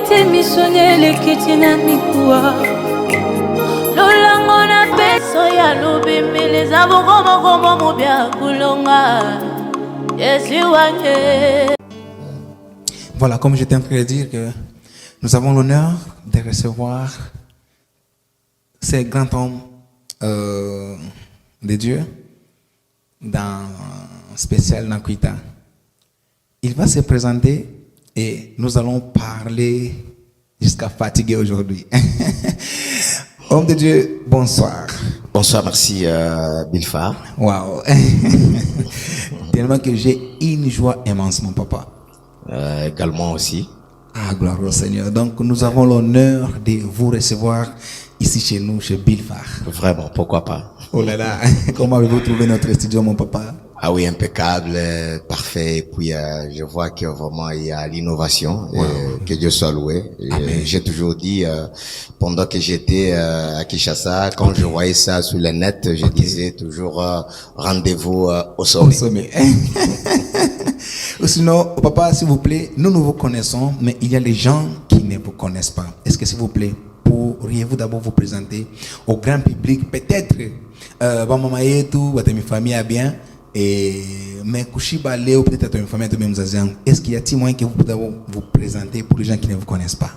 te missionné les kitina mikua. Lolango na peso ya lubimi les avogoma como mobia kulonga. Voilà, comme j'étais en train de dire que nous avons l'honneur de recevoir ces grands hommes de Dieu dans spécial Nakuita. Il va se présenter et nous allons parler jusqu'à fatiguer aujourd'hui. Homme de Dieu, bonsoir. Bonsoir, merci Bilfar. Waouh. Tellement que j'ai une joie immense, mon papa. Également aussi. Ah, gloire au Seigneur. Donc, nous avons l'honneur de vous recevoir ici chez nous, chez Bilfar. Vraiment, pourquoi pas. Oh là là, comment avez-vous trouvé notre studio, mon papa? Ah oui, impeccable, parfait. Et puis, je vois que vraiment, il y a l'innovation. Wow. Que Dieu soit loué. J'ai toujours dit, pendant que j'étais à Kinshasa, quand je voyais ça sur le net, je disais toujours, rendez-vous au sommet. Au sommet. Ou sinon, papa, s'il vous plaît, nous vous connaissons, mais il y a les gens qui ne vous connaissent pas. Est-ce que, s'il vous plaît, pourriez-vous d'abord vous présenter au grand public? Peut-être, maman et tout, votre famille a bien. Mais Kushiba Léo, peut-être une famille de même. Est-ce qu'il y a des moyens que vous pouvez vous présenter pour les gens qui ne vous connaissent pas?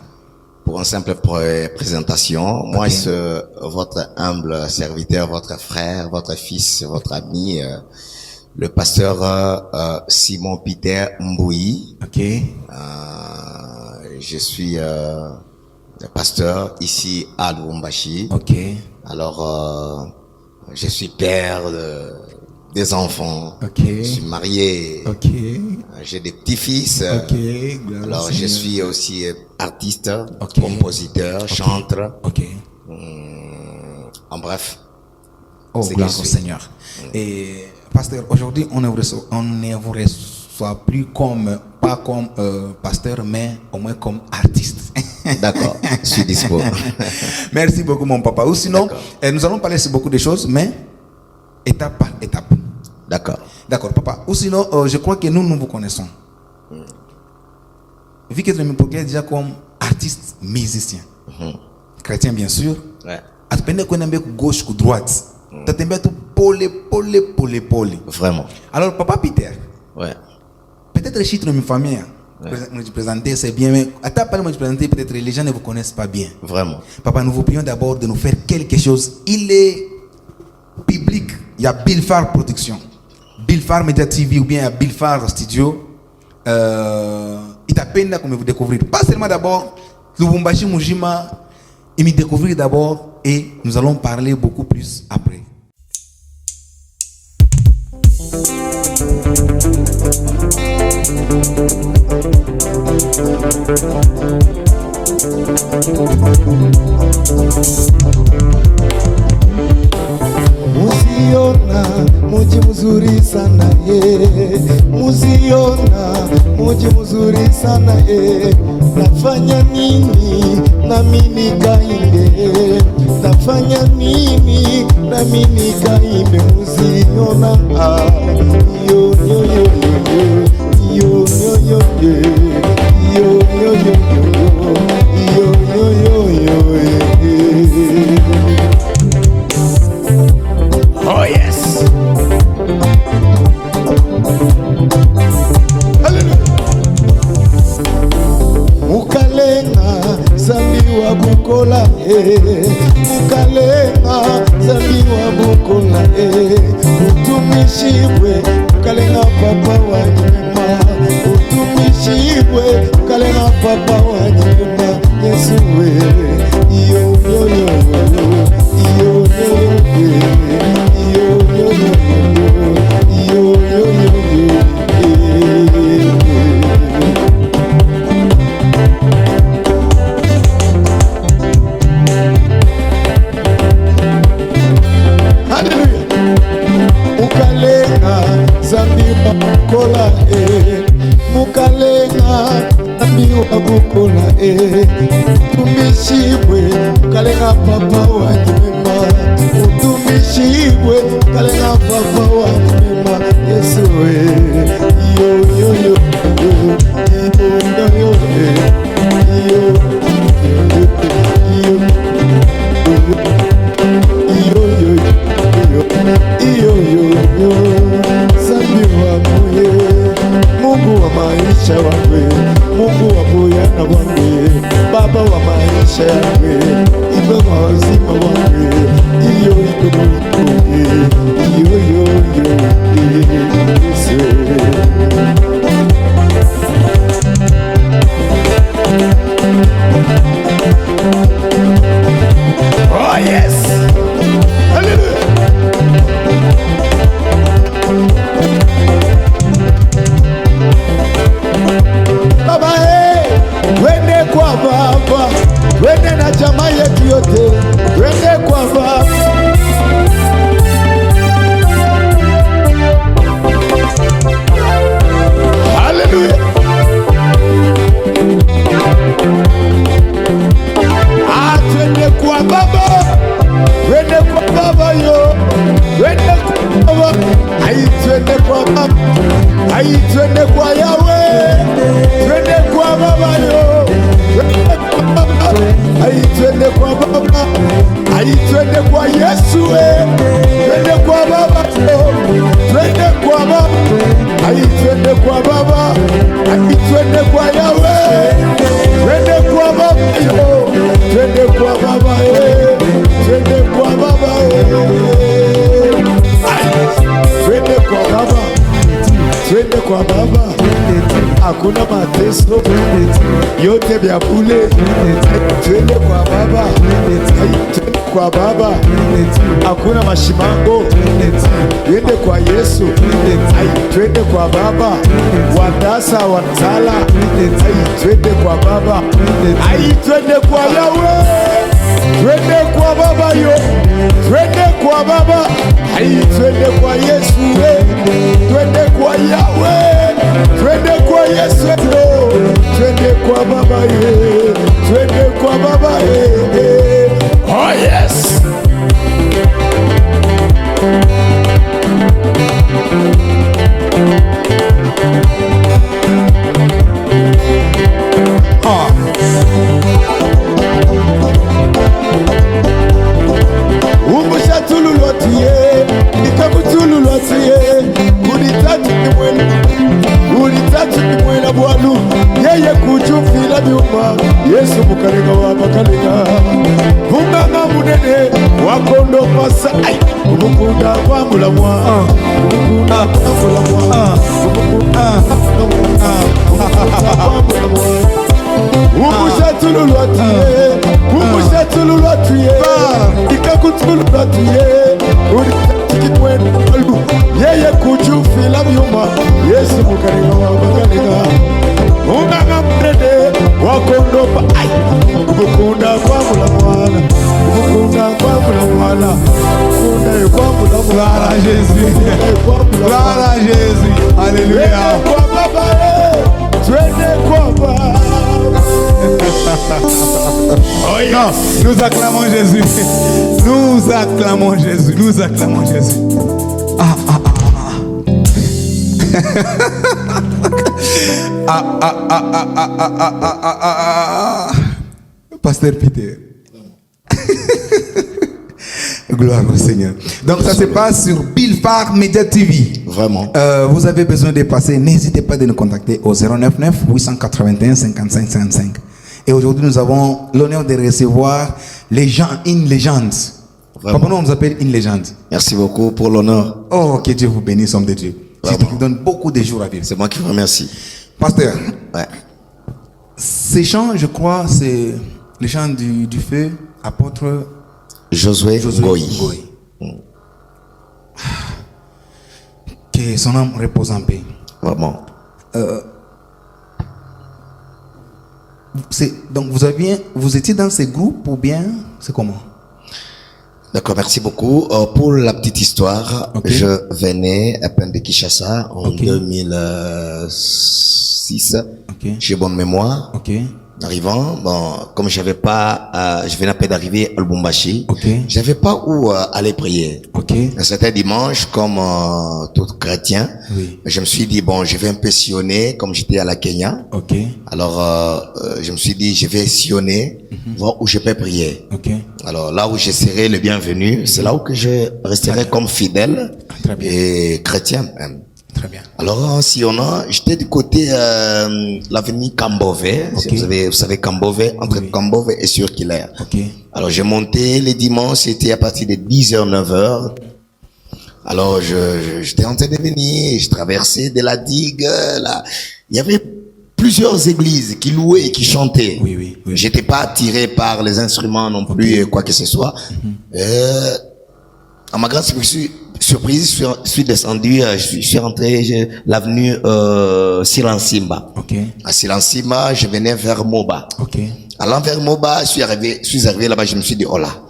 Pour une simple présentation, okay. Moi, je suis votre humble serviteur, votre frère, votre fils, votre ami, le pasteur Simon Peter Mbouyi. Ok. Je suis pasteur ici à Lubumbashi. Ok. Alors, je suis père des enfants. Okay. Je suis marié. Okay. J'ai des petits-fils. Okay. Alors, je suis aussi artiste, okay. Compositeur, okay. Chanteur. Okay. En bref. Oh, gloire au Seigneur. Et, pasteur, aujourd'hui, on ne vous reçoit plus pas comme pasteur, mais au moins comme artiste. D'accord, je suis dispo. Merci beaucoup, mon papa. Ou sinon, nous allons parler sur beaucoup de choses, mais étape par étape. D'accord. D'accord, papa. Ou sinon, je crois que nous vous connaissons. Vu que tu me proclame déjà comme artiste musicien. Chrétien, bien sûr. Ouais. Tu peux pas gauche ou droite. Tu peux pas poli. Vraiment. Alors, papa Peter. Ouais. Peut-être les chiffres de ma famille. Nous présenter, c'est bien, mais à ta part de présenter, peut-être les gens ne vous connaissent pas bien. Vraiment. Papa, nous vous prions d'abord de nous faire quelque chose. Il est public, il y a Bilfar Production, Bilfar Media TV ou bien Bilfar Studio. Il t'a peine comme vous découvrir. Pas seulement d'abord, Lubumbashi Mujima, il me découvrir d'abord et nous allons parler beaucoup plus après. Muziona muji mzuri sana Muziona muji mzuri sana Nafanya nini na mimi kaimbe Nafanya nini na mimi kaimbe Muziona yo yo yo yo yo yo yo yo yo yo Oh yes. Mukalenga zambi wa bukola Mukalenga zambi wa bukola Utumishibwe mukalenga papa wa nyuma Utumishibwe mukalenga papa wa nyuma Yesu we yo yo yo yo yo Mukalenga zambi bukola Tumishibwe mukalenga papa wa nyuma Utumishibwe mukalenga papa wa nyuma Yesu we yo yo yo yo yo yo yo wazima wangu. Iyo oh yes, hallelujah. Baba twende kwa Baba, twende na jamaa yetu yote, twende kwa Baba. Hallelujah. Twende kwa Baba, twende kwa Baba yo, twende kwa Baba, twende kwa Baba, twende kwa Yahweh, twende kwa Baba yo, twende kwa Baba, twende kwa Baba, twende kwa Yesu, twende kwa Baba yo, twende kwa Baba, twende kwa Baba, twende kwa Yahweh, twende kwa Baba yo, twende kwa Baba, twende kwa Baba, twende kwa Baba, twende kwa Baba. Hakuna mateso yote vya bure, twende kwa Baba, twende kwa Baba. Hakuna mashimango, twende kwa Yesu, twende kwa Baba. Wadasa watala, twende kwa Baba, twende kwa Yahweh, twende kwa Baba yo, twende kwa Baba, twende kwa Yesu, twende kwa Yahweh, twende kwa Yesu, twende kwa Baba ye, twende kwa Baba ye. Oh yes. Umushatululwatiye, ikakutululwatiye, ulitatu ni mwena bwalu, yeye kuchufila byuma, Yesu mukalega wabakalega. Vunganga munene, wakondo masa, umukunda kwa mulamwa, umukunda kwa mulamwa, umukunda kwa mulamwa. Umushatululwatiye, ikakutululwatiye, ulitakimwena bwalu, yeye kuchufila byuma, Yesu mukalega wabakalega. Vunganga munene, wakondo masa, umukunda kwa mulamwana, umukunda kwa mulamwana, umukunda kwa mulamwana. Gloire à Jésus. Gloire à Jésus. Alléluia. Kwa Baba, twende kwa Baba. Oh yes. Non, nous acclamons Jésus. Nous acclamons Jésus. Nous acclamons Jésus. Pasteur Peter. Gloire au Seigneur. Donc ça se passe sur Billfar Media TV. Vraiment. Vous avez besoin de passer, n'hésitez pas de nous contacter au 099 881 55 55. Et aujourd'hui nous avons l'honneur de recevoir une légende. Papa, nous on nous appelle une légende. Merci beaucoup pour l'honneur. Oh, que Dieu vous bénisse, homme de Dieu. C'est qui donne beaucoup de jours à vivre. C'est moi qui vous remercie. Pasteur, Ouais. ces chants, je crois, c'est les chants du feu, apôtre Josué Ngoyi. Que son âme repose en paix. Vraiment. Donc vous étiez dans ces groupes ou bien c'est comment? D'accord, merci beaucoup. Pour la petite histoire, Okay. je venais à peine de Kinshasa en Okay. 2006. Okay. J'ai bonne mémoire. Ok. Arrivant, bon, comme j'avais pas, je venais à peine d'arriver à Lubumbashi. Okay. J'avais pas où aller prier. Ok. C'était dimanche, comme tout chrétien. Oui. Je me suis dit, bon, je vais un peu sillonner, comme j'étais à la Kenya. Ok. Alors, je me suis dit, je vais sillonner, voir où je peux prier. Ok. Alors, là où je serai le bienvenu, c'est là où que je resterai comme fidèle Très bien. et chrétien même. Très bien. Alors, en sillonnant, j'étais du côté l'avenue Cambové. Okay. Vous savez Cambové, entre Cambové et Circulaire. Okay. Alors, j'ai monté les dimanches, c'était à partir de 10h, 9h. Alors, j'étais en train de venir, je traversais de la digue, là. Il y avait plusieurs églises qui louaient et qui chantaient. Oui, oui, oui. J'étais pas attiré par les instruments non plus, quoi que ce soit. À ma grande surprise, je suis descendu, je suis rentré l'avenue Silansimba. Okay. À Silansimba, je venais vers Moba. Okay. Allant vers Moba, je suis arrivé là-bas, je me suis dit, oh là.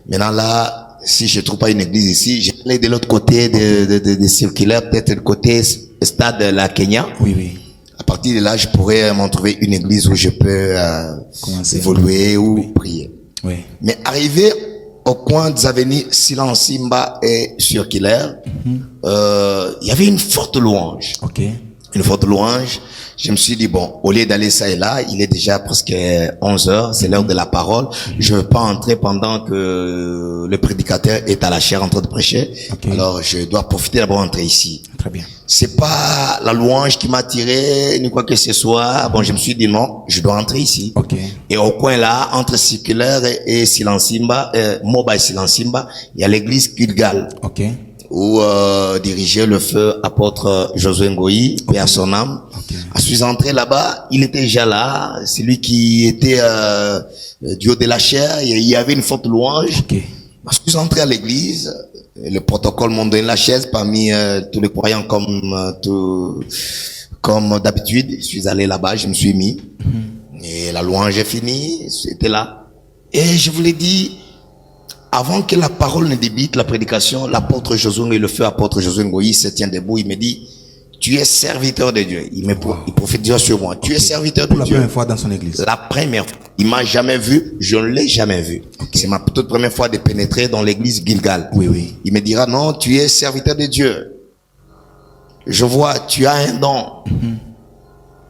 Maintenant là, si je trouve pas une église ici, j'allais de l'autre côté de Circulaire, peut-être le côté stade de la Kenya. Oui, oui. À partir de là, je pourrais m'en trouver une église où je peux évoluer ou prier. Oui. Mais arrivé au coin des avenues Silansimba et Circulaire, il y avait une forte louange. Okay. Une forte louange. Je me suis dit, bon, au lieu d'aller ça et là, il est déjà presque 11h, c'est l'heure de la parole. Je ne veux pas entrer pendant que le prédicateur est à la chaire en train de prêcher. Okay. Alors, je dois profiter d'abord d'entrer ici. Très bien. C'est pas la louange qui m'a attiré, ni quoi que ce soit. Bon, je me suis dit, non, je dois entrer ici. Okay. Et au coin là, entre Circulaire et Silansimba, Moba et Silansimba, il y a l'église Gilgal. Okay. Où dirigeait le feu apôtre Josué Ngoyi, paix à son âme. Okay. Je suis entré là-bas, il était déjà là, c'est lui qui était du haut de la chair, et il y avait une forte louange. Okay. Je suis entré à l'église, le protocole m'a donné la chaise parmi tous les croyants comme d'habitude. Je suis allé là-bas, je me suis mis, et la louange est finie, c'était là. Et je vous l'ai dit, avant que la parole ne débute, la prédication, l'apôtre Josué et le feu apôtre Josué Ngoyi se tient debout, il me dit, tu es serviteur de Dieu. Il prophétise sur moi. Tu es serviteur de Dieu. Pour la première fois dans son église. La première fois. Il m'a jamais vu, je ne l'ai jamais vu. Okay. C'est ma toute première fois de pénétrer dans l'église Gilgal. Oui, oui. Il me dira, non, tu es serviteur de Dieu. Je vois, tu as un don.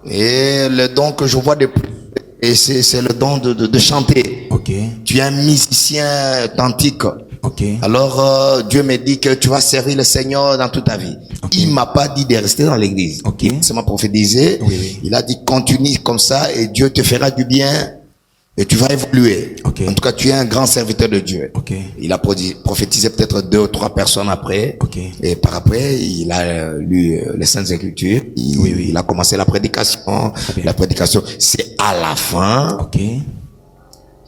Et le don que je vois et c'est le don de chanter. Okay. Tu es un musicien authentique. Okay. Alors Dieu me dit que tu vas servir le Seigneur dans toute ta vie. Okay. Il m'a pas dit de rester dans l'église. Okay. Il m'a prophétisé. Oui, oui. Il a dit continue comme ça et Dieu te fera du bien et tu vas évoluer. Okay. En tout cas, tu es un grand serviteur de Dieu. Okay. Il a prophétisé peut-être 2 ou 3 personnes après. Okay. Et par après, il a lu les Saintes Écritures. Il a commencé la prédication. La prédication, c'est à la fin. Okay.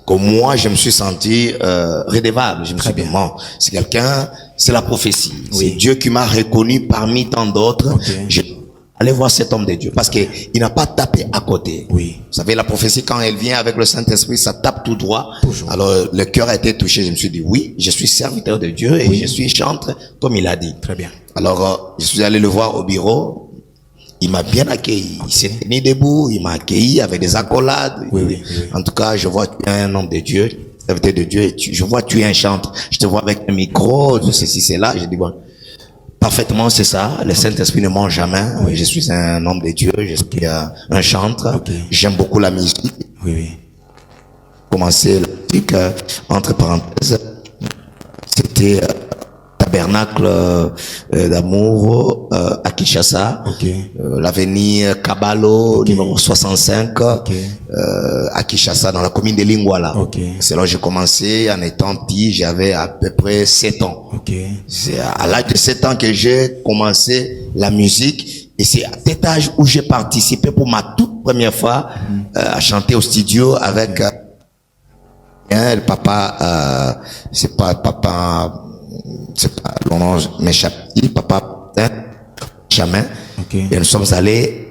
Que moi, je me suis senti redevable. Je me suis dit, bon, c'est quelqu'un, c'est la prophétie. Oui. C'est Dieu qui m'a reconnu parmi tant d'autres. Okay. Allez voir cet homme de Dieu. Parce que il n'a pas tapé à côté. Oui. Vous savez, la prophétie, quand elle vient avec le Saint-Esprit, ça tape tout droit. Toujours. Alors, le cœur a été touché. Je me suis dit, oui, je suis serviteur de Dieu et je suis chantre, comme il a dit. Très bien. Alors, je suis allé le voir au bureau. Il m'a bien accueilli. Il s'est tenu debout. Il m'a accueilli avec des accolades. Oui, oui, oui. En tout cas, je vois que tu es un homme de Dieu, serviteur de Dieu. Je vois que tu es un chantre. Je te vois avec un micro, de ceci, c'est là. Je dis, bon, parfaitement, c'est ça. Le Saint-Esprit ne ment jamais. Oui. Je suis un homme de Dieu. Je suis un chantre. Okay. J'aime beaucoup la musique. Oui, oui. Commencer la musique, entre parenthèses, c'était Tabernacle d'amour à Kinshasa, okay. L'avenue Kabalo, okay. Numéro 65, okay. À Kinshasa, dans la commune de Lingwala. Okay. C'est là où j'ai commencé. En étant petit, j'avais à peu près 7 ans. Okay. C'est à l'âge de 7 ans que j'ai commencé la musique. Et c'est à cet âge où j'ai participé pour ma toute première fois à chanter au studio avec le papa, c'est pas le nom m'échappe, papa Chamin. Okay. Et nous sommes allés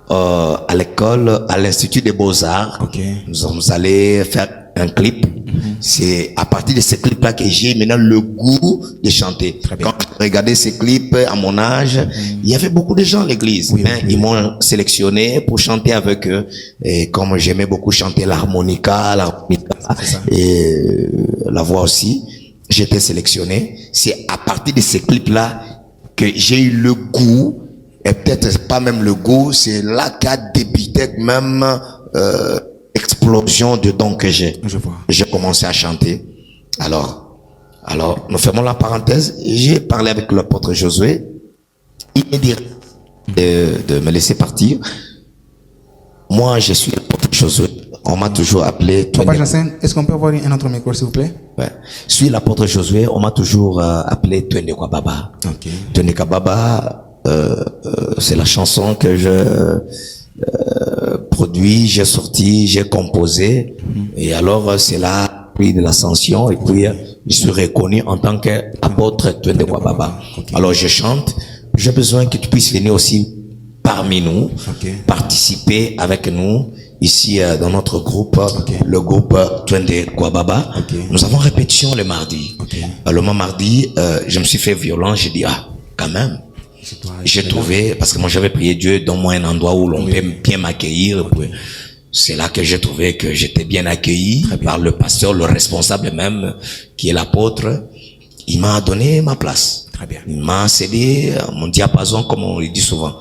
à l'école, à l'Institut des Beaux-Arts. Okay. Nous sommes allés faire un clip. C'est à partir de ces clips-là que j'ai maintenant le goût de chanter. Quand je regardais ces clips à mon âge, il y avait beaucoup de gens à l'église. Oui, oui. Ils m'ont sélectionné pour chanter avec eux. Et comme j'aimais beaucoup chanter l'harmonica et la voix aussi, j'étais sélectionné. C'est à partir de ces clips-là que j'ai eu le goût, et peut-être pas même le goût, c'est là qu'a débuté même explosion de dons que j'ai. Je vois. J'ai commencé à chanter. Alors, nous fermons la parenthèse. J'ai parlé avec l'apôtre Josué. il me dit de me laisser partir. Moi, je suis l'apôtre Josué. On m'a toujours appelé... Papa Jansen, est-ce qu'on peut avoir un autre micro, s'il vous plaît? Ouais. Je suis l'apôtre Josué. On m'a toujours appelé Twendekwa Baba. Ok. Twendekwa Baba, c'est la chanson que je produis, j'ai sorti, j'ai composé. Et alors, c'est là, puis de l'ascension. Et puis, je suis reconnu en tant qu'apôtre Twendekwa Baba. Okay. Alors, je chante. J'ai besoin que tu puisses venir aussi parmi nous, participer avec nous ici dans notre groupe, le groupe Twendekwa Baba. Nous avons répétition le mardi. Le mardi, je me suis fait violent, j'ai dit quand même. J'ai trouvé, parce que moi j'avais prié Dieu, donne-moi un endroit où l'on peut bien m'accueillir. C'est là que j'ai trouvé que j'étais bien accueilli par le pasteur, le responsable même, qui est l'apôtre. Il m'a donné ma place. Il m'a cédé mon diapason, comme on le dit souvent.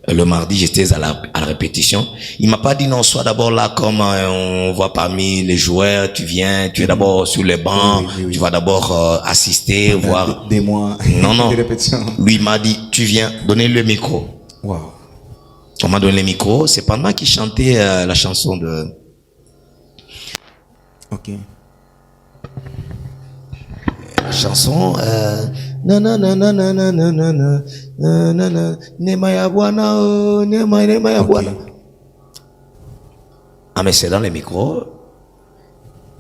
Le mardi, j'étais à la répétition. Il m'a pas dit non, sois d'abord là comme on voit parmi les joueurs, tu viens, tu es d'abord sur les bancs, tu vas d'abord assister, voir. Des mois non. de répétition. Lui, il m'a dit, tu viens, donnez le micro. Wow. On m'a donné le micro, c'est pendant qu'il chantait la chanson de... Ok. La chanson Nemaya Bwana Nemaya Bwana. Ah, mais c'est dans le micro.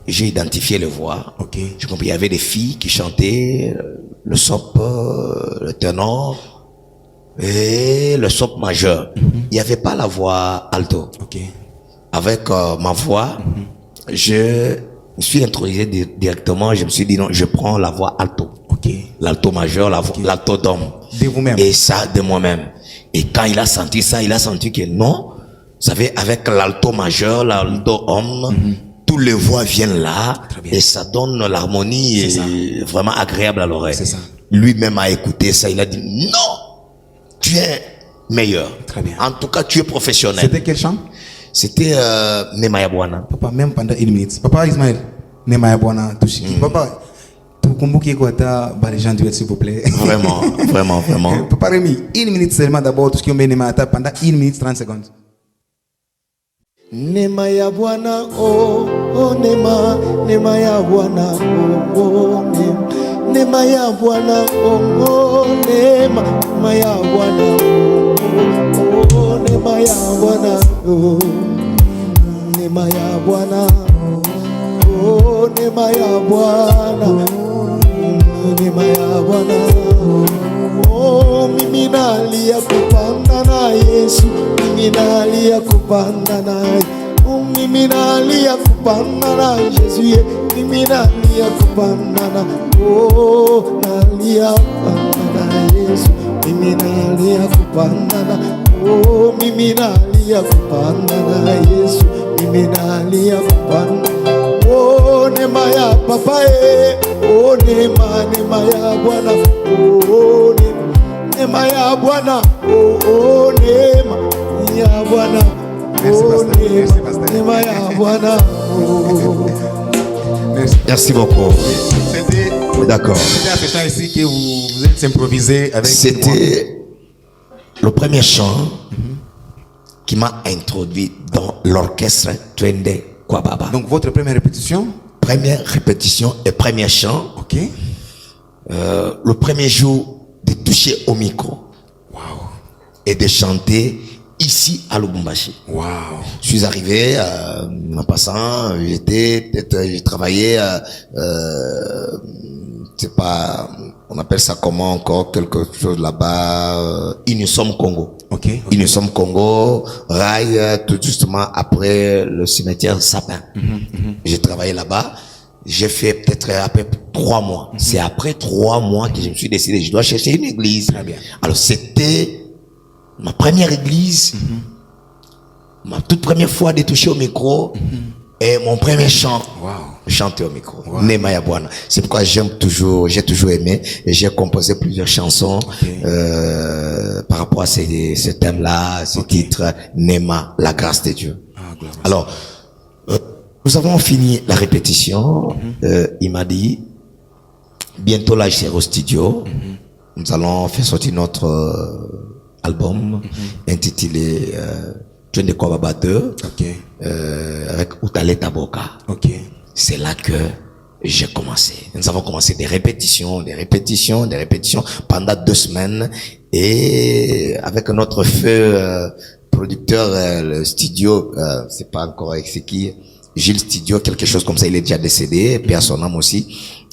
J'ai identifié les voix. J'ai compris, il y avait des filles qui chantaient le sop, le ténor et le sop majeur. Il n'y avait pas la voix alto. Avec ma voix, je me suis introduit directement. Je me suis dit non, je prends la voix alto. L'alto majeur, l'alto d'homme. De vous-même. Et ça, de moi-même. Et quand il a senti ça, il a senti que non, vous savez, avec l'alto majeur, l'alto homme, toutes les voix viennent là, et ça donne l'harmonie vraiment agréable à l'oreille. Lui-même a écouté ça, il a dit non, tu es meilleur. Très bien. En tout cas, tu es professionnel. C'était quel chant? C'était Nemaya Bwana. Papa, même pendant 1 minute. Papa Ismaël, Nemaya Bwana, Touchiki. Papa, Kumbuki Kouata, Barijan Duet, s'il vous plaît. Vraiment, vraiment, vraiment. Papa Rémi, 1 minute seulement d'abord, tout ce qui est Nemaya pendant 1 minute 30 secondes. Nemaya Bwana, oh Nemaya Bwana, oh Nemaya Bwana, oh Nemaya Bwana, oh Nemaya Bwana, oh Nemaya Bwana, oh Nemaya Bwana, Nemaya Bwana, oh mimi nalia kupanda na Yesu, mimi nalia kupanda na mimi nalia kupanda na Yesu, mimi nalia kupanda na oh nalia kupanda na Yesu, mimi nalia kupanda na oh mimi nalia kupanda na Yesu, mimi nalia kupanda oh Nemaya papa oh Nemaya Bwana oh Nemaya Bwana oh Nemaya Bwana oh Nemaya Bwana. Merci beaucoup. D'accord. C'était un ici que vous êtes improvisé avec. C'était le premier chant qui m'a introduit dans l'orchestre Twendekwa Baba. Donc votre première répétition? Première répétition et premier chant. Le premier jour de toucher au micro. Et de chanter ici à Lubumbashi. Je suis arrivé en passant, j'ai travaillé c'est pas, on appelle ça comment encore, quelque chose là-bas, Unisom Congo. Unisom Congo, rail, tout justement après le cimetière Sapin. J'ai travaillé là-bas. J'ai fait peut-être après 3 mois. C'est après 3 mois que je me suis décidé, je dois chercher une église. Alors c'était ma première église, ma toute première fois de toucher au micro, et mon premier chant, chanter au micro. Nemaya Bwana. C'est pourquoi j'ai toujours aimé, et j'ai composé plusieurs chansons par rapport à ce thème-là, ce titre, Nema, la grâce de Dieu. Alors, nous avons fini la répétition. Il m'a dit, bientôt là, je serai au studio. nous allons faire sortir notre album intitulé Twende kwa Baba 2 avec Utaleta Boka. C'est là que j'ai commencé. Nous avons commencé des répétitions pendant 2 semaines, et avec notre feu producteur, le studio, c'est pas encore avec c'est qui, Gilles Studio, quelque chose comme ça, il est déjà décédé, paix à son âme aussi.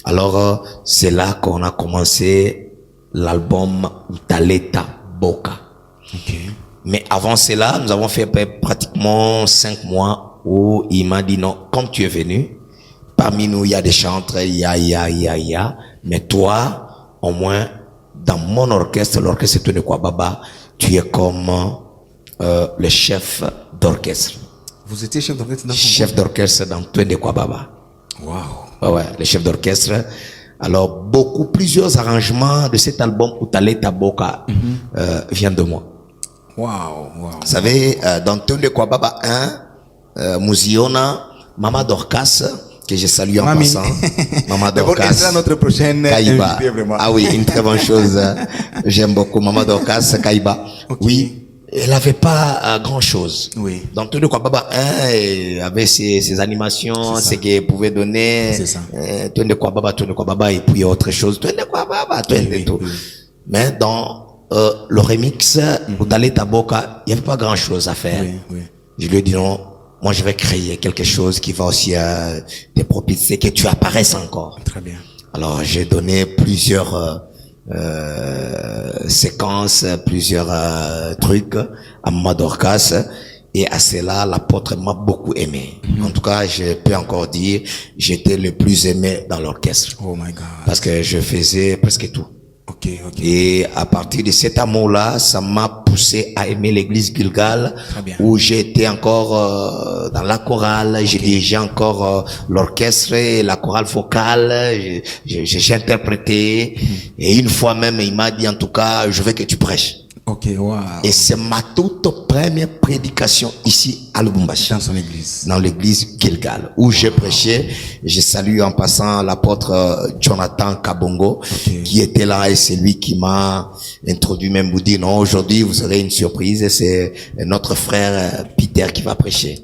Alors c'est là qu'on a commencé l'album Utaleta Boka. Mais avant cela, nous avons fait pratiquement 5 mois où il m'a dit non, comme tu es venu, parmi nous il y a des chantres, il y a, mais toi, au moins, dans mon orchestre, l'orchestre Twende kwa Baba, tu es comme le chef d'orchestre. Vous étiez chef d'orchestre dans Chef d'orchestre dans Twende kwa Baba. Wow. Ouais, le chef d'orchestre. Alors, plusieurs arrangements de cet album Utaleta Boka viennent de moi. Wow. Vous savez, dans Twende kwa Baba 1, Muziona, Maman Dorcas, que je salue en passant. Maman Dorcas. C'est notre prochaine Kaïba. invitée, vraiment. Ah oui, une très bonne chose. J'aime beaucoup. Maman Dorcas, Kaïba. Oui. Elle n'avait pas grand chose. Oui. Dans Twende kwa Baba 1, elle avait ses animations, ce qu'elle pouvait donner. C'est ça. Twende kwa Baba, et puis autre chose. Twende kwa Baba, Twende tout. Mais dans le remix, Utaleta Boka, il n'y avait pas grand chose à faire. Je lui ai dit non, moi je vais créer quelque chose qui va aussi te propulser, que tu apparaisses encore. Très bien. Alors j'ai donné plusieurs séquences, plusieurs trucs à Maman Dorcas, et à cela l'apôtre m'a beaucoup aimé. En tout cas, je peux encore dire, j'étais le plus aimé dans l'orchestre. Oh my God. Parce que je faisais presque tout. Et à partir de cet amour-là, ça m'a poussé à aimer l'église Gilgal, où j'étais encore dans la chorale, j'ai dirigeé encore l'orchestre et la chorale vocale, j'ai interprété, et une fois même, il m'a dit en tout cas, je veux que tu prêches. Wow. Et c'est ma toute première prédication ici à Lubumbashi. Dans son église. Dans l'église Gilgal, où j'ai prêché. Je salue en passant l'apôtre Jonathan Kabongo, qui était là, et c'est lui qui m'a introduit, même vous dire non, aujourd'hui vous aurez une surprise, et c'est notre frère Peter qui va prêcher.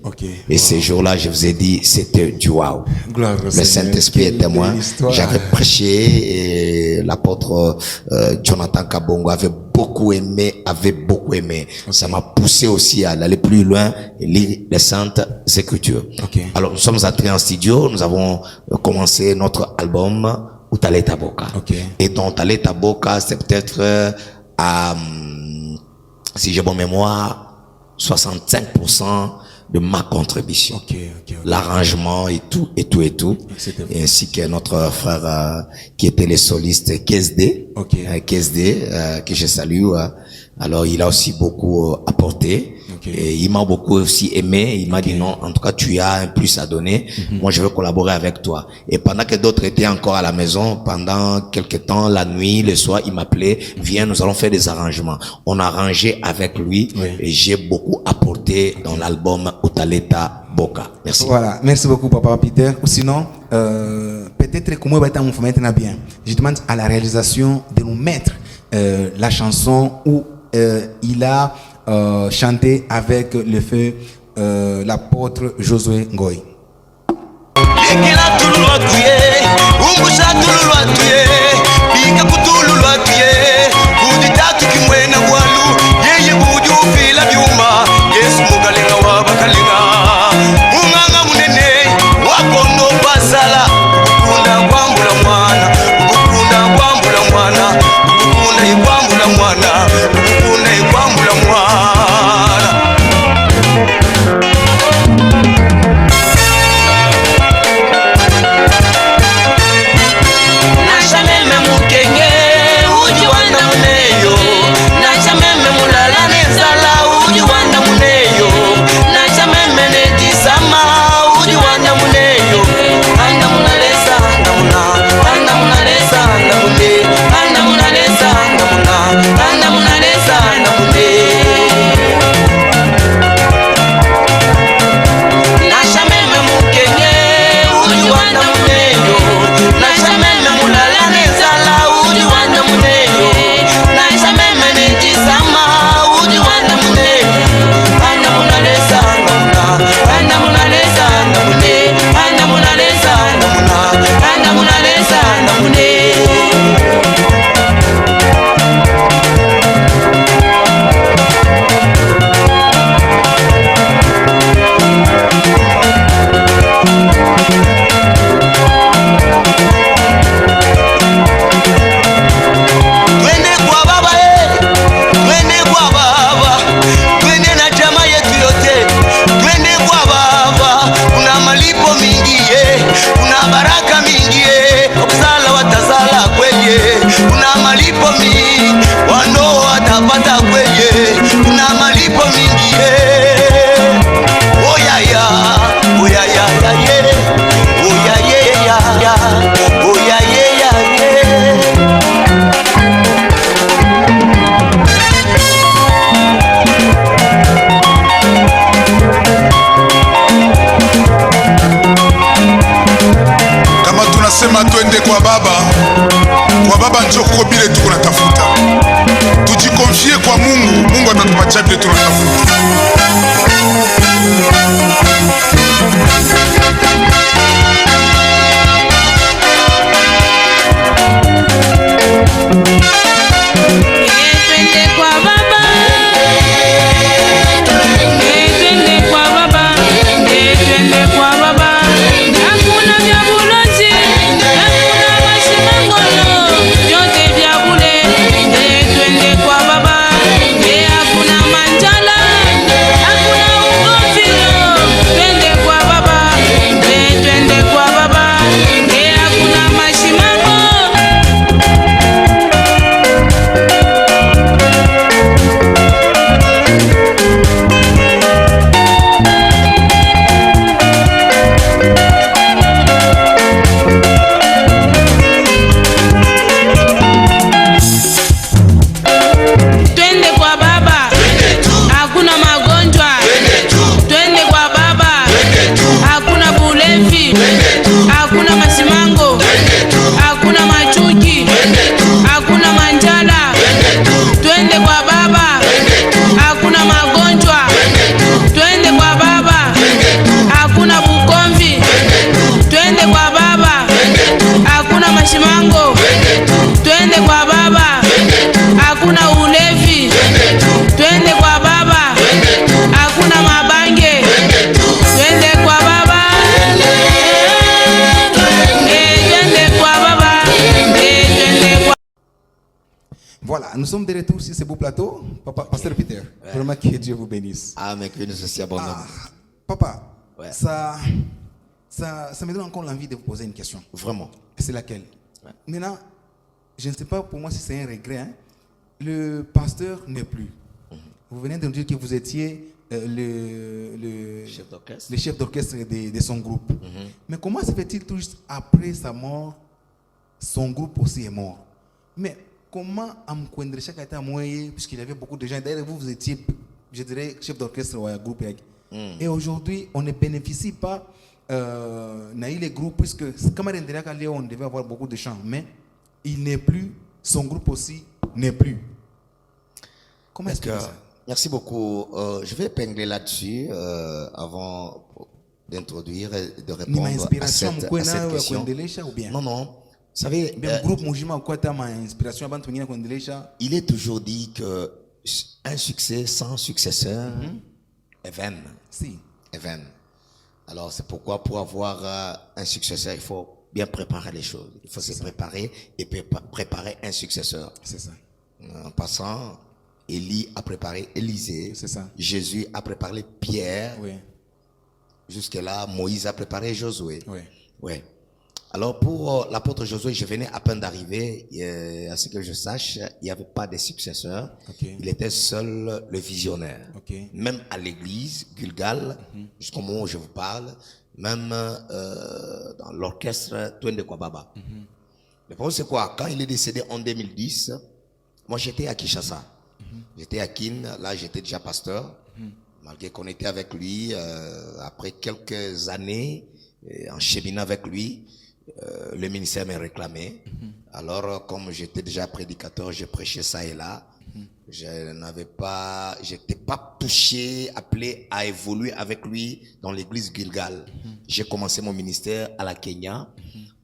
Et ces jours-là, je vous ai dit, c'était du wow. Le Saint-Esprit est témoin. J'avais prêché, et l'apôtre Jonathan Kabongo avait beaucoup aimé. Ça m'a poussé aussi à aller plus loin et lire les Saintes Écritures. Alors nous sommes entrés en studio, nous avons commencé notre album Utaleta Boka. Et dans Utaleta Boka, c'est peut-être si j'ai bonne mémoire, 65% de ma contribution. L'arrangement et tout. Et ainsi que notre frère qui était le soliste KSD, que je salue. Alors il a aussi beaucoup apporté. Et il m'a beaucoup aussi aimé. Il m'a dit non, en tout cas tu as un plus à donner. Moi je veux collaborer avec toi. Et pendant que d'autres étaient encore à la maison, pendant quelques temps, la nuit, le soir, il m'appelait, viens, nous allons faire des arrangements. On a arrangé avec lui, et j'ai beaucoup apporté dans l'album Utaleta Boka. Merci. Voilà, merci beaucoup Papa Peter. Ou sinon, peut-être que moi maintenant maintenant bien. Je demande à la réalisation de nous mettre la chanson où il a chanté avec le feu l'apôtre Josué Ngoy. malipo mingi, wano watapata kweye, kuna malipo mingi oyaya, oyaya ya ye, oyaye ya, oyaye ya ye. Kama tunasema twende kwa baba njo kobile tuko natafuta, tujikonfie kwa Mungu, Mungu atatupatia vile tunatafuta. Hakuna masimango, hakuna machuki, hakuna manjala. Twende kwa baba, hakuna magonjwa. Twende kwa baba, hakuna bukomvi. Twende kwa baba, hakuna masimango. Twende kwa baba, hakuna ulevi. Twende kwa baba, hakuna mabange. Twende kwa baba. Voilà, nous sommes de retour sur ce beau plateau. Papa, Pasteur Peter, vraiment que Dieu vous bénisse. Amen, que nous aussi abondons. Papa, Ouais. ça me donne encore l'envie de vous poser une question. Vraiment. C'est laquelle? Ouais. Maintenant, je ne sais pas pour moi si c'est un regret. Hein. Le pasteur n'est plus. Vous venez de nous dire que vous étiez le chef d'orchestre de son groupe. Mais comment se fait-il tout juste après sa mort, son groupe aussi est mort? Mais comment Amkwendre Chaka était moyen, puisqu'il y avait beaucoup de gens. D'ailleurs, vous étiez, je dirais, chef d'orchestre ou groupe. Et aujourd'hui, on ne bénéficie pas les groupes, puisque comme on devait avoir beaucoup de chants, mais il n'est plus, son groupe aussi n'est plus. Comment est-ce que ça? Merci beaucoup. Je vais épingler là-dessus avant d'introduire et de répondre à cette question. Non, non. Vous savez, il est toujours dit que un succès sans successeur est vain. Si. Est vain. Alors c'est pourquoi pour avoir un successeur, il faut bien préparer les choses. Il faut se préparer et préparer un successeur. C'est ça. En passant, Élie a préparé Élisée. C'est ça. Jésus a préparé Pierre. Oui. Jusque-là, Moïse a préparé Josué. Oui. Ouais. Alors pour l'apôtre Josué, je venais à peine d'arriver. À ce que je sache, il n'y avait pas de successeur. Okay. Il était seul le visionnaire. Okay. Même à l'église, Gilgal, jusqu'au moment où je vous parle, même dans l'orchestre Twende Kwababa. Le problème c'est quoi? Quand il est décédé en 2010, moi j'étais à Kinshasa. J'étais à Kin, là j'étais déjà pasteur. Malgré qu'on était avec lui, après quelques années, en cheminant avec lui, le ministère m'a réclamé. Alors, comme j'étais déjà prédicateur, je prêchais ça et là. J'étais pas touché, appelé à évoluer avec lui dans l'église Gilgal. J'ai commencé mon ministère à la Kenya,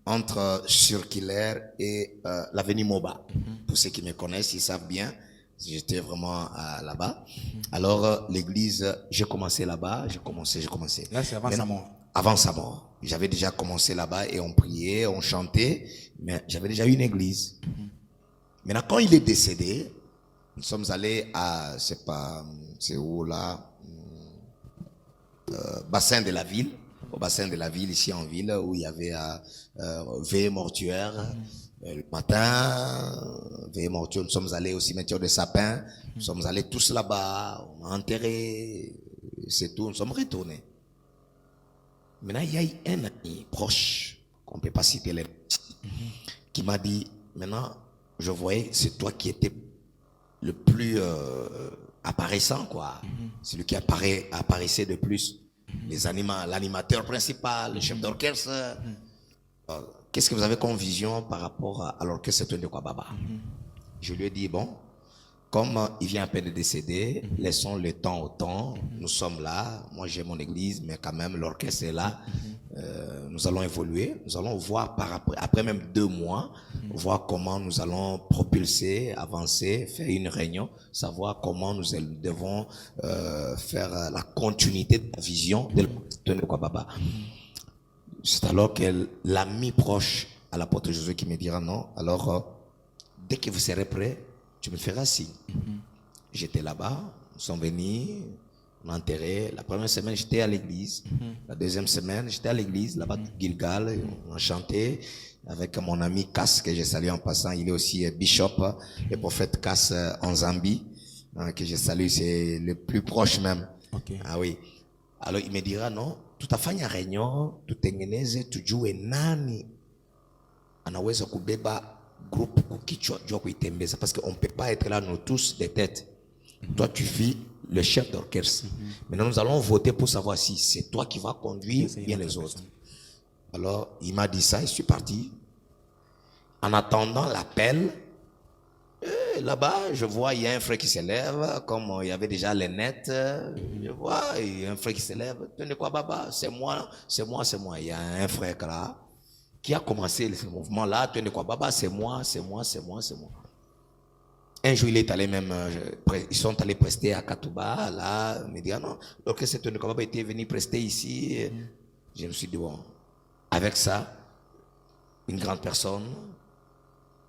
entre Circulaire et l'avenue Moba. Pour ceux qui me connaissent, ils savent bien. J'étais vraiment là-bas. Alors, l'église, j'ai commencé là-bas. J'ai commencé. Là, c'est avant sa mort. Avant sa mort. J'avais déjà commencé là-bas et on priait, on chantait, mais j'avais déjà une église. Maintenant, quand il est décédé, nous sommes allés à, c'est où là, bassin de la ville, au bassin de la ville, ici en ville, où il y avait veillée mortuaire, Le matin, veille mortuaire, nous sommes allés au cimetière de Sapin. Nous sommes allés tous là-bas. On a enterré. C'est tout. Nous sommes retournés. Maintenant, il y a eu un ami proche, qu'on ne peut pas citer les qui m'a dit, maintenant, je voyais, c'est toi qui étais le plus apparaissant, quoi. C'est lui qui apparaissait de plus. L'animateur principal, le chef d'orchestre. Qu'est-ce que vous avez comme vision par rapport à l'orchestre de Kwababa? Je lui ai dit, bon, comme il vient à peine de décéder, laissons le temps au temps. Nous sommes là. Moi, j'ai mon église, mais quand même, l'orchestre est là. Nous allons évoluer. Nous allons voir après même 2 mois, voir comment nous allons propulser, avancer, faire une réunion, savoir comment nous devons faire la continuité de la vision de Kwababa. C'est alors que l'ami proche à l'apôtre Josué qui me dira non. Alors, dès que vous serez prêts, tu me feras signe. J'étais là-bas, nous sommes venus, on a enterré. La première semaine, j'étais à l'église. La deuxième semaine, j'étais à l'église, là-bas, Gilgal. On a chanté avec mon ami Cass, que j'ai salué en passant. Il est aussi bishop, le prophète Cass en Zambie, que j'ai salué. C'est le plus proche même. Okay. Ah oui. Alors, il me dira non. Tutafanya réunion, tutengeneze, tujue nani anaweza kubeba groupe kukichwa jua kuitembeza, parce qu'on ne peut pas être là nous tous des têtes. Toi tu vis le chef d'orchestre. Maintenant nous allons voter pour savoir si c'est toi qui vas conduire bien les autres. Alors il m'a dit ça et je suis parti. En attendant l'appel, là-bas, je vois, il y a un frère qui s'élève, comme il y avait déjà les nets, je vois, il y a un frère qui s'élève, tenez quoi, Baba, c'est moi. Il y a un frère là, qui a commencé ce mouvement-là, tenez quoi, Baba, c'est moi. Un jour, il est allé même, ils sont allés prester à Katouba, là, il me dit, ah non, l'orchestre tenez quoi, Baba était venu prester ici. Je me suis dit, bon, avec ça, une grande personne,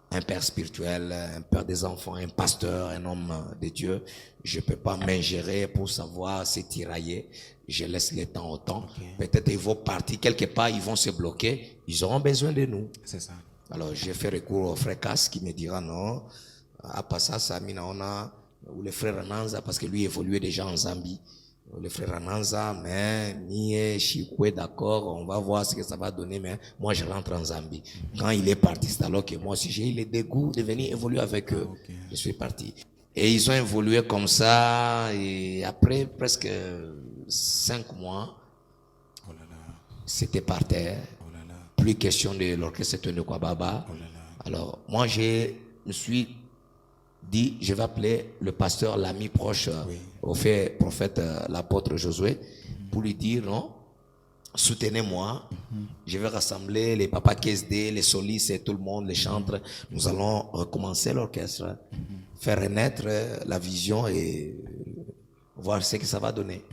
un père spirituel, un père des enfants, un pasteur, un homme de Dieu, je ne peux pas m'ingérer pour savoir se tirailler. Je laisse le temps au temps. Okay. Peut-être ils vont partir quelque part, ils vont se bloquer. Ils auront besoin de nous. C'est ça. Alors j'ai fait recours au frère Cass qui me dira non. À Passa, Samina, on a, ou le frère Ananza, parce que lui évoluait déjà en Zambie. Le frère Ananza, mais ni Chikwe, d'accord, on va voir ce que ça va donner, mais moi je rentre en Zambie. Quand il est parti, c'est alors que moi aussi j'ai eu le dégoût de venir évoluer avec eux. Okay. Je suis parti. Et ils ont évolué comme ça, et après presque 5 mois, c'était par terre. Plus question de l'orchestre de Kwababa. Alors moi je me suis dit, je vais appeler le pasteur, l'ami proche, au fait prophète, l'apôtre Josué, pour lui dire non, soutenez-moi, je vais rassembler les papas KSD, les solistes et tout le monde, les chantres. Nous allons recommencer l'orchestre, faire renaître la vision et voir ce que ça va donner.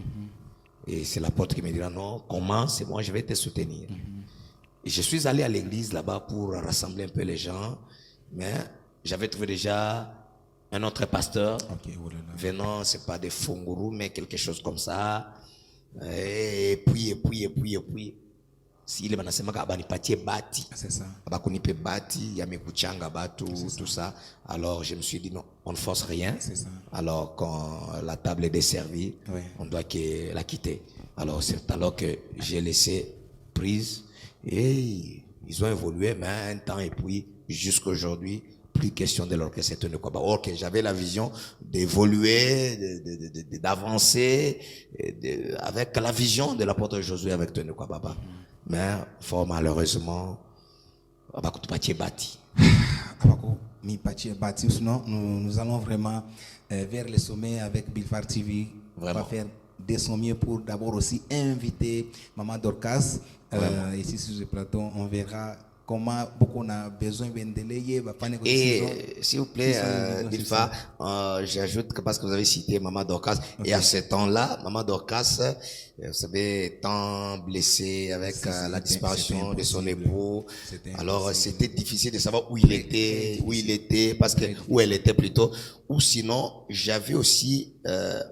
Et c'est l'apôtre qui me dira non, commence et moi je vais te soutenir. Et je suis allé à l'église là-bas pour rassembler un peu les gens, mais j'avais trouvé déjà un autre pasteur, venant, c'est pas des Fonguru, mais quelque chose comme ça. Et puis. Si les manasema abanipatie bati. C'est ça. Abakunipe bati, yamekuchanga batu, tout ça. Alors je me suis dit non, on ne force rien. C'est ça. Alors quand la table est desservie, on doit la quitter. Alors c'est alors que j'ai laissé prise et ils ont évolué, mais un temps et puis jusqu'à aujourd'hui. Plus question de l'orchestre de Kwababa. Ok, j'avais la vision d'évoluer, d'avancer avec la vision de l'apôtre Josué avec Tene Kwababa. Mais fort malheureusement, sinon nous allons vraiment vers le sommet avec Bilfar TV. On va faire de son mieux pour d'abord aussi inviter Maman Dorcas. Ici sur ce plateau, on verra comment beaucoup on a besoin d'endeler. Et s'il vous plaît, Bilfa, j'ajoute que parce que vous avez cité Maman Dorcas, et à ce temps-là, Maman Dorcas, vous savez, étant blessée avec la disparition de son époux, alors c'était difficile de savoir où il était, parce que où elle était plutôt, ou sinon j'avais aussi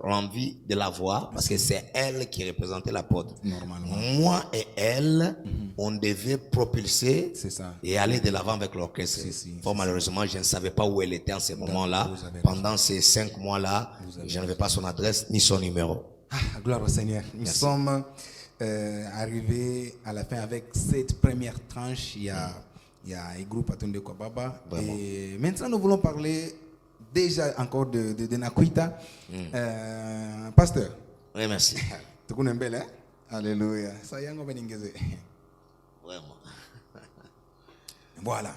envie de la voir parce que c'est elle qui représentait l'apôtre. Normalement. Moi et elle, on devait propulser C'est ça. et aller de l'avant avec l'orchestre. Fort malheureusement, je ne savais pas où elle était en ce moment-là. Pendant ces 5 mois-là, je n'avais pas son adresse ni son numéro. Ah, gloire au Seigneur. Nous sommes arrivés à la fin avec cette première tranche. Il y a un groupe Atunde Kwababa. Et maintenant, nous voulons parler déjà encore de Nakuita. Pasteur. Oui, merci. Tu connais belle, hein? Alléluia. Ça y est, on va Vraiment. Voilà.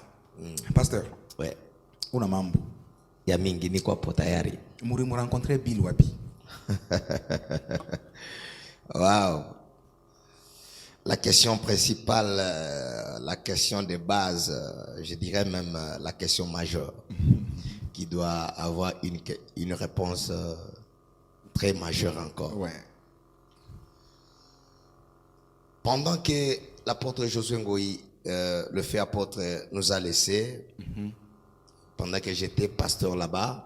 Pasteur. Ouais. Una mambo. Ya mingi ni kwa potayari. Muri rencontrer Bill Wapi. Wow. La question principale, la question de base, je dirais même la question majeure, qui doit avoir une réponse très majeure encore. Ouais. Pendant que l'apôtre Josué Ngoyi, le fait apôtre, nous a laissés, pendant que j'étais pasteur là-bas,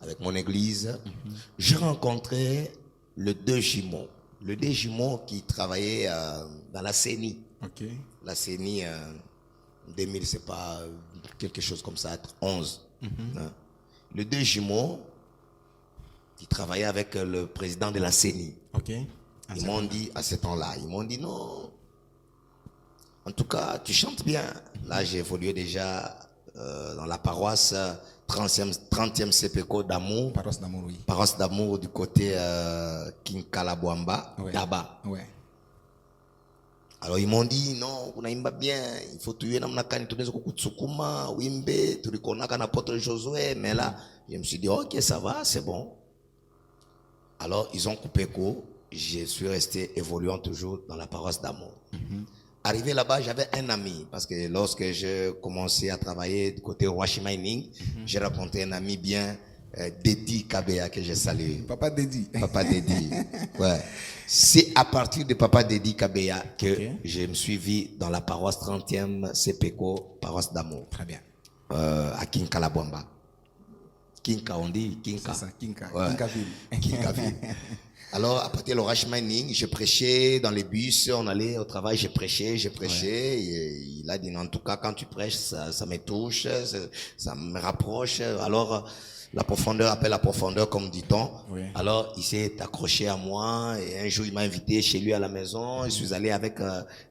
avec mon église, j'ai rencontré le deux jumeaux. Le deux jumeaux qui travaillaient dans la CENI. Ok. La CENI, 2000, c'est pas quelque chose comme ça, 11. Hein. Le deux jumeaux qui travaillaient avec le président de la CENI. Ok. Ils m'ont dit, à ce temps-là, ils m'ont dit non. En tout cas, tu chantes bien. Là, j'ai évolué déjà dans la paroisse 30e CPECO d'Amour. Paroisse d'Amour, oui. Paroisse d'Amour du côté Kinkalabwamba, Ouais. là-bas. Ouais. Alors ils m'ont dit non, unaimba bien, il faut tuer namna kani tunaweza kukutsukuma wimbe tulikonaka na apôtre Josué, mais là je me suis dit OK, ça va, c'est bon. Alors ils ont coupé court, je suis resté évoluant toujours dans la paroisse d'Amour. Arrivé là-bas, j'avais un ami parce que lorsque je commençais à travailler du côté Washi Mining, j'ai rencontré un ami bien Dedi Kabea que je salue. Papa Dedi. Papa Dedi. Ouais. C'est à partir de Papa Dedi Kabea que je me suis vu dans la paroisse 30e CPECO, paroisse d'Amour. Très bien. À Kinkalabwamba. Kinka, on dit Kinka. C'est ça, Kinka. Ouais. Kinkaville. Kinkaville. Alors, à partir de l'Orange Mining, je prêchais dans les bus, on allait au travail, je prêchais. Et il a dit, non, en tout cas, quand tu prêches, ça me touche, ça me rapproche. Alors, la profondeur appelle la profondeur, comme dit-on. Oui. Alors, il s'est accroché à moi et un jour, il m'a invité chez lui à la maison. Je suis allé avec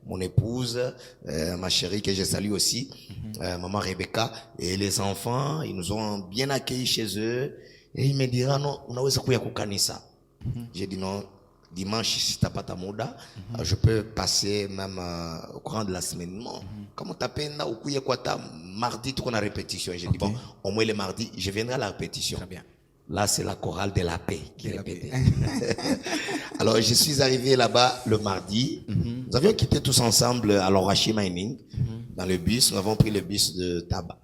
mon épouse, ma chérie que je salue aussi, maman Rebecca, et les enfants. Ils nous ont bien accueillis chez eux. Et il me dira, non, unaweza kuya kukanisa. J'ai dit non, dimanche, si t'as pas ta muda, je peux passer même au courant de la semaine. Non, comment t'appelles là, ou quoi ta mardi, tout qu'on a répétition. J'ai dit bon, au moins le mardi, je viendrai à la répétition. Très bien. Là, c'est la chorale de la paix qui répétait. Alors, je suis arrivé là-bas le mardi. Nous avions quitté tous ensemble à l'Orachi Mining, dans le bus. Nous avons pris le bus de tabac.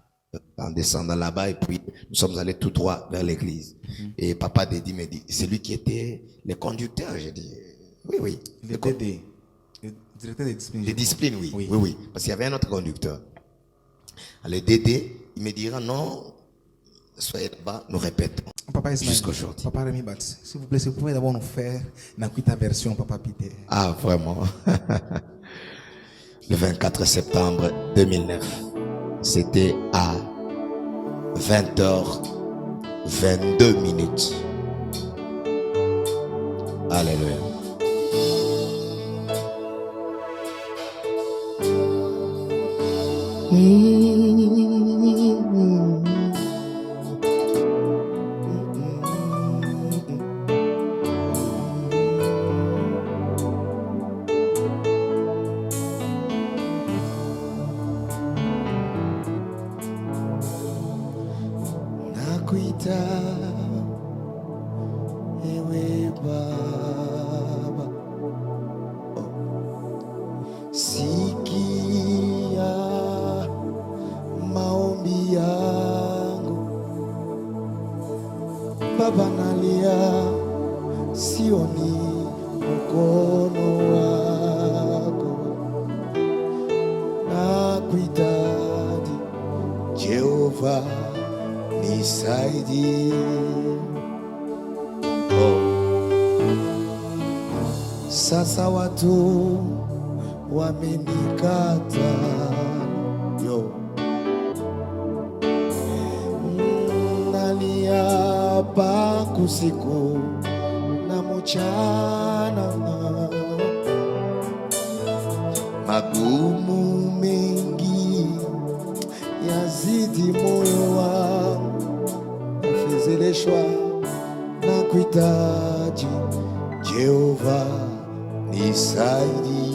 En descendant là-bas, et puis nous sommes allés tout droit vers l'église. Et Papa Dedi me dit, c'est lui qui était le conducteur. J'ai dit, oui. Le DD. Le directeur des disciplines. Les disciplines, oui. Parce qu'il y avait un autre conducteur. Le Dédé, il me dira, non, soyez là-bas, nous répétons. Papa Ismaël, Jusqu'aujourd'hui. Papa Rémi Bat, s'il vous plaît, si vous pouvez d'abord nous faire ta version, Papa Peter. Ah, vraiment. Le 24 septembre 2009. C'était à 20h22. Alléluia. Nakuita ewe Baba, sikia maombi yangu Baba, nalia sioni mkono wako, nakuhitaji Jehova, nisaidie. sasa watu wamenikata yo naliapa kusiku na mchana, magumu mengi yazidi moyo wangu, nafezeleshwa na kuhitaji Jehova nisaidie.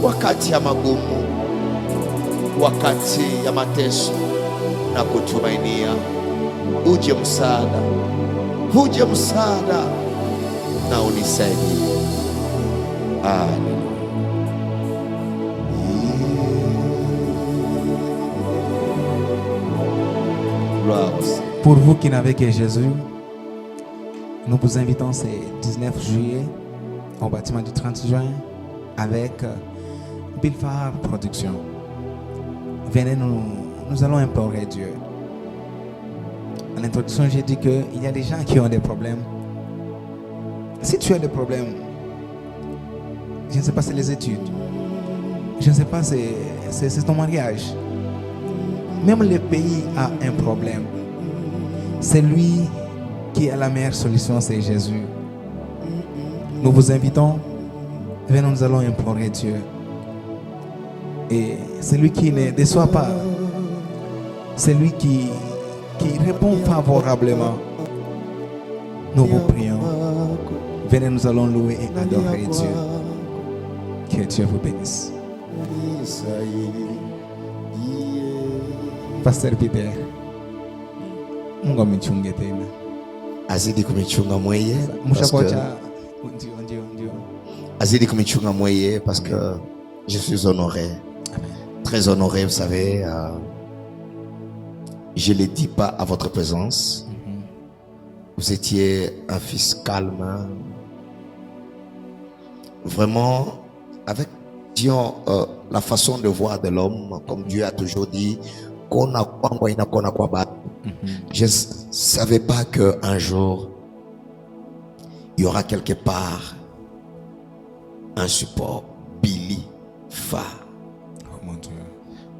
Wakati ya magumu, wakati ya mateso, na kutumainia uje msaada na unisaidie. Pour vous qui n'avez que Jésus, nous vous invitons ce 19 juillet au bâtiment du 30 juin avec Bilfar Production. Venez, nous allons implorer Dieu. À l'introduction, j'ai dit qu'il y a des gens qui ont des problèmes. Si tu as des problèmes, je ne sais pas, c'est les études, je ne sais pas, c'est ton mariage. Même le pays a un problème. C'est lui qui a la meilleure solution, c'est Jésus. Nous vous invitons. Venez, nous allons implorer Dieu. Et celui qui ne déçoit pas, celui qui répond favorablement, nous vous prions. Venez, nous allons louer et adorer Dieu. Que Dieu vous bénisse. Pasteur Peter, Mungu amechunga tena. Azidi kumichunga mweye. Ndio. Azidi kumichunga mweye parce que je suis honoré. Amen. Très honoré, vous savez. Je ne le dis pas à votre présence. Vous étiez un fils calme. Vraiment, avec disons, la façon de voir de l'homme, comme Dieu a toujours dit, je ne savais pas qu'un jour, il y aura quelque part un support, Billy Fa. Oh mon Dieu.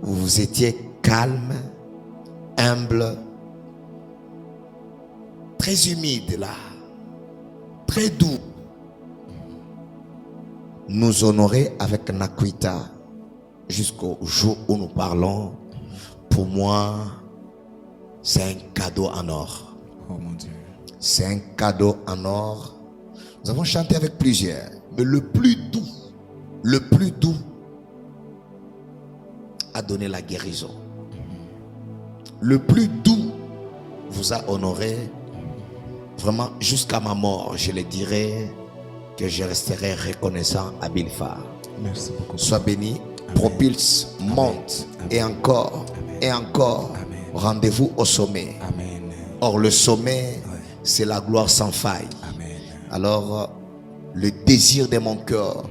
Vous étiez calme, humble, très humide là, très doux. Nous honorer avec Nakwita jusqu'au jour où nous parlons. Pour moi, c'est un cadeau en or. Oh mon Dieu. C'est un cadeau en or. Nous avons chanté avec plusieurs, mais le plus doux a donné la guérison. Le plus doux vous a honoré. Vraiment, jusqu'à ma mort, je le dirai. que je resterai reconnaissant à Bilfar. Merci beaucoup. Sois béni, propulse, monte, et encore, et encore. Rendez-vous au sommet. Amen. Or, le sommet, c'est la gloire sans faille. Amen. Alors, le désir de mon cœur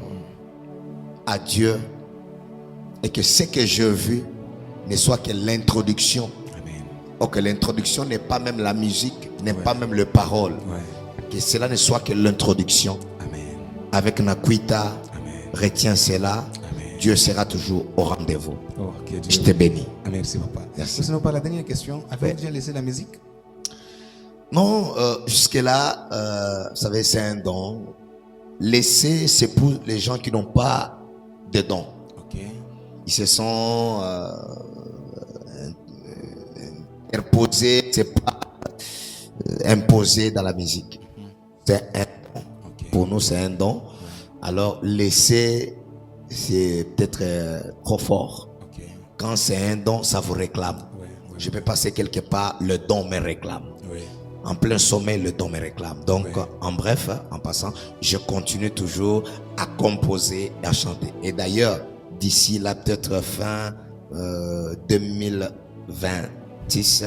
à Dieu est que ce que j'ai vu ne soit que l'introduction. Amen. Or que l'introduction n'est pas même la musique, n'est pas même le parole. Que cela ne soit que l'introduction. Amen. Avec Nakuita, retiens cela. Amen. Dieu sera toujours au rendez-vous. Oh, que Dieu Je te bénis. Merci, papa. Merci. Sinon, par la dernière question, avez-vous déjà laissé la musique? Non, jusque-là, vous savez, c'est un don. Laisser, c'est pour les gens qui n'ont pas de dons. Ok. Ils se sont imposés, c'est pas imposé dans la musique. C'est un don. Okay. Pour nous, c'est un don. Alors, laisser, c'est peut-être trop fort. Okay. Quand c'est un don, ça vous réclame. Je peux passer quelque part, le don me réclame. En plein sommet, le don me réclame. Donc, en bref, en passant, je continue toujours à composer et à chanter. Et d'ailleurs, d'ici là, peut-être fin 2026,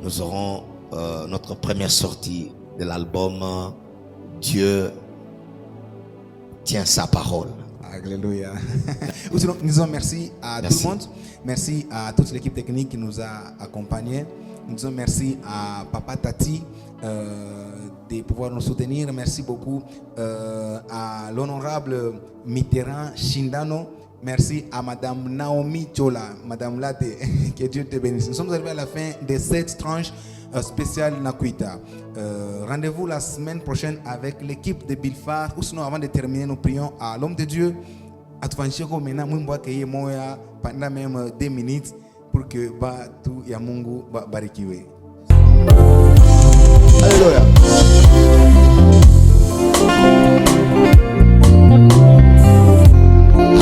nous aurons notre première sortie de l'album Dieu tient sa parole. Alléluia. Nous disons merci à tout le monde. Merci à toute l'équipe technique qui nous a accompagnés. Nous disons merci à Papa Tati de pouvoir nous soutenir. Merci beaucoup à l'honorable Mitterrand Shindano. Merci à Madame Naomi Chola, Madame Late, que Dieu te bénisse. Nous sommes arrivés à la fin de cette tranche spéciale Nakuita. Rendez-vous la semaine prochaine avec l'équipe de Bilfar. Ou sinon, avant de terminer, nous prions à l'homme de Dieu. Pendant même 2 minutes pour que tout ya Mungu barikiwe. Alléluia.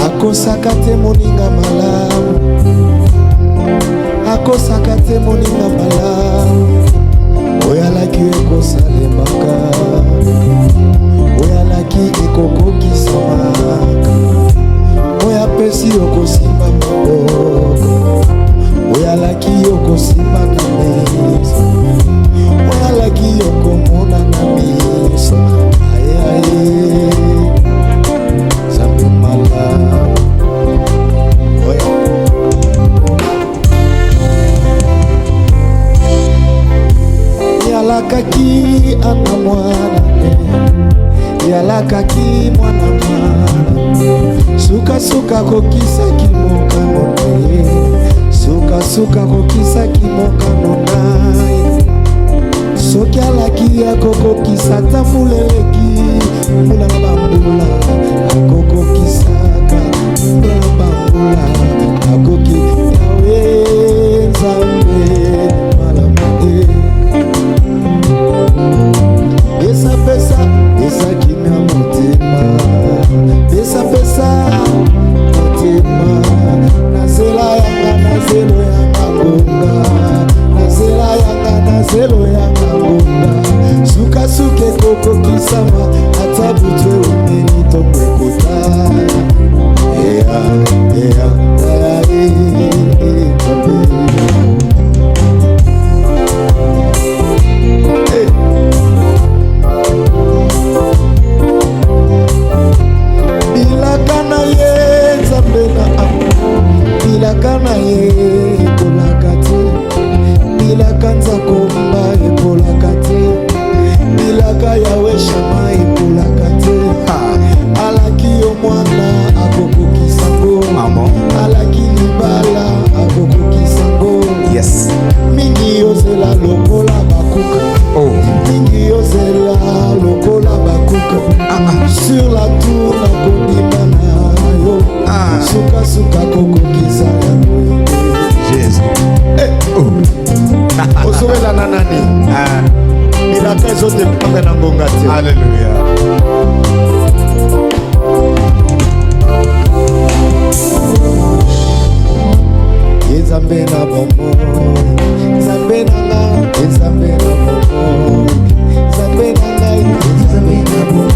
Akosaka te moninga malamu, akosaka te moninga malamu, oyalaki ekosalemaka, oyalaki ekokokisamaka, oyapesi okosimba maboko, oyalaki okosimba na miso, oyalaki okomona na miso. Aye aye Zambe malamu. Oya yalakaki ana mwana, yalakaki mwana mwana, suka kokisaki mokano naye, suka kokisaki mokano naye. Soki alaki akokokisa tambuleleki mbula na bambula, akokokisaka mbula na bambula, akoki yawe Nzambe malamu. Pesa kimia motema, pesa motema, nazela yanga nazelo yanga ngonga, nazela yanga nazelo yanga ngonga, suke koko kisama atabutwe umeni tokwekota. Bilakana ye Nzambe na bilakana ye polakate, bilakanza komba e polakate, bilaka yawe shama e polakate. Alaki yo mwana akokokisango, alaki libala akokokisango. Yes. Mingi yozela lokola bakuka, mingi yozela lokola bakuka. Sur la tour na kondima na yo, suka kokokisa yango. Jésus. Osowela na nani? Bilaka ezotepanga na ngonga te. Alléluia. Nzambe na bomo, Nzambe na nga, Nzambe na bomo, Nzambe na nga, Nzambe na bomo.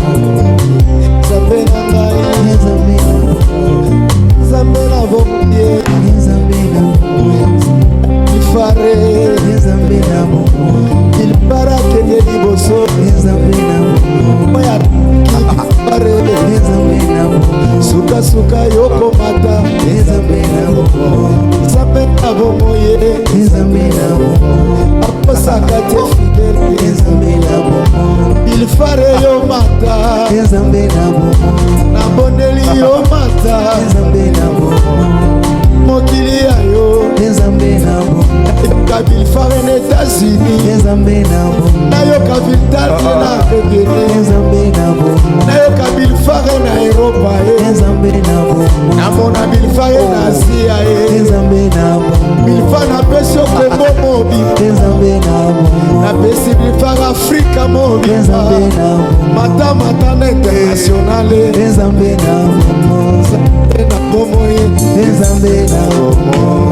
bomo ye Nzambe na bomo akosaka te fidele Nzambe na bomo bilfare yo mata Nzambe na bomo nabondeli yo mata Nzambe na bomo mokili ya yo Nzambe na bomo nayoka bilfare na États-Unis Nzambe na bomo nayoka biltate na Rebene Nzambe na bomo nayoka bilfare na Europa ye Nzambe na bomo namona bilfare na Asia ye Nzambe na bomo bilfa napesi yo Kongo mobimba Nzambe na bomo napesi bilfare Afrika mobimba Nzambe na bomo mata na internationale Nzambe na bomo na bomo ye Nzambe na bomo